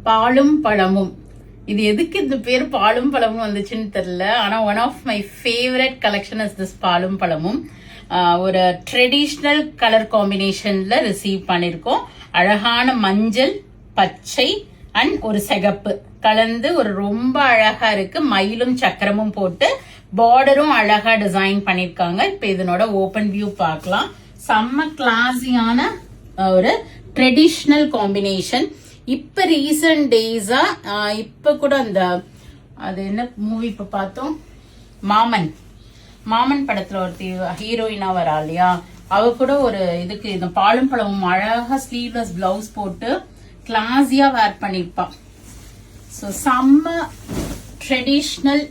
பாலும் பழமும். இது எதுக்கு இந்த பேர் பாலும் பழமும் வந்துச்சுன்னு தெரியல. ஆனா one of my favourite collection is this பாலும் பழமும். ஒரு ட்ரெடிஷ்னல் கலர் காம்பினேஷன்ல ரிசீவ் பண்ணிருக்கோம். அழகான மஞ்சள், பச்சை அண்ட் ஒரு சிகப்பு கலந்து ஒரு ரொம்ப அழகா இருக்கு. மயிலும் சக்கரமும் போட்டு பார்டரும் அழகா டிசைன் பண்ணிருக்காங்க. இப்ப இதனோட ஓபன் வியூ பார்க்கலாம். செம்ம கிளாஸியான ஒரு ட்ரெடிஷ்னல் காம்பினேஷன். இப்ப ரீசன்ட் டேஸா இப்ப கூட அந்த அது என்ன மூவி இப்ப பார்த்தோம், மாமன் படத்துல ஒருத்தி ஹீரோயினா வரா இல்லையா, அவ கூட ஒரு இதுக்கு இந்த பாலும் பழமும் அழகா ஸ்லீவ்லெஸ் பிளவுஸ் போட்டு கிளாஸியா வேர் பண்ணிருப்பான். ஸோ செம்ம ட்ரெடிஷ்னல்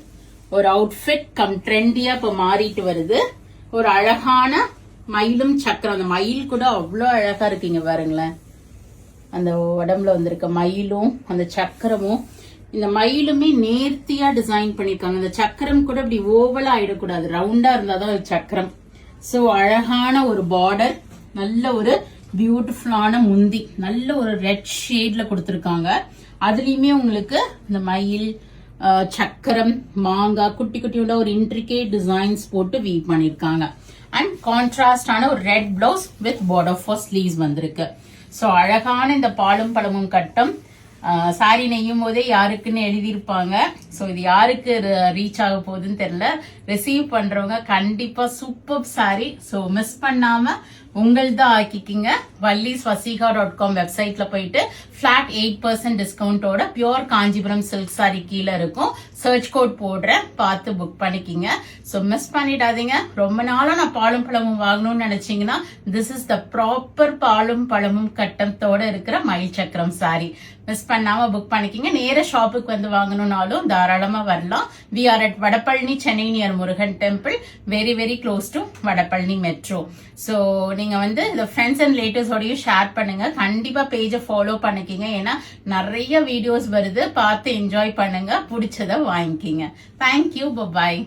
ஒரு அவுட்ஃபிட் கம் ட்ரெண்டியா இப்ப மாறிட்டு வருது. ஒரு அழகான மயிலும் சக்கரம். அந்த மயில் கூட அவ்வளோ அழகா இருக்குங்க பாருங்களேன். அந்த உடம்புல வந்திருக்க மயிலும் அந்த சக்கரமும். இந்த மயிலுமே நேர்த்தியா டிசைன் பண்ணிருக்காங்க. இந்த சக்கரம் கூட இப்படி ஓவலா ஆயிடக்கூடாது, ரவுண்டா இருந்தாதான் ஒரு சக்கரம். சோ அழகான ஒரு பார்டர், நல்ல ஒரு பியூட்டிஃபுல்லான முந்தி, நல்ல ஒரு ரெட் ஷேட்ல கொடுத்திருக்காங்க. அதுலயுமே உங்களுக்கு இந்த மயில், சக்கரம், மாங்காய், குட்டி குட்டியோட ஒரு இன்ட்ரிகேட் டிசைன்ஸ் போட்டு வீவ் பண்ணிருக்காங்க. அண்ட் கான்ட்ராஸ்டான ஒரு red blouse with border for sleeves வந்திருக்கு. சோ அழகான இந்த பாலும் பழமும் கட்டம். சாரி நெய்யும் போதே யாருக்குன்னு எழுதியிருப்பாங்க. ஸோ இது யாருக்கு ரீச் ஆக போகுதுன்னு தெரியல. ரிசீவ் பண்றவங்க கண்டிப்பா சூப்பர் சாரி. ஸோ மிஸ் பண்ணாம உங்கள்தான் ஆக்கிக்கிங்க. vallisvasiga.com வெப்சைட்ல போயிட்டு flat 8% டிஸ்கவுண்டோட பியூர் காஞ்சிபுரம் சில்க் சாரி கீழே இருக்கும். சர்ச் கோட் போடுறேன், பார்த்து புக் பண்ணிக்கிங்க. ஸோ மிஸ் பண்ணிடாதீங்க. ரொம்ப நாளா நான் பாலும் பழமும் வாங்கணும்னு நினைச்சீங்கன்னா திஸ் இஸ் த ப்ராப்பர் பாலும் பழமும் கட்டத்தோட இருக்கிற மயில் சக்கரம் சாரி. மிஸ் பண்ணாம புக் பண்ணிக்கிங்க. நேர ஷாப்புக்கு வந்து வாங்கணும்னாலும் தாராளமா வரலாம். We are at Vadapalani, Chennai, near Murugan temple, very very close to Vadapalani metro. So நீங்க வந்து இந்த ஃப்ரெண்ட்ஸ் அண்ட் ரிலேட்டிவ்ஸோடய ஷேர் பண்ணுங்க. கண்டிப்பா பேஜை ஃபாலோ பண்ணிக்கிங்க. ஏன்னா நிறைய வீடியோஸ் வருது, பார்த்து என்ஜாய் பண்ணுங்க. பிடிச்சத வாங்கிக்கிங்க. தேங்க்யூ, பாய்.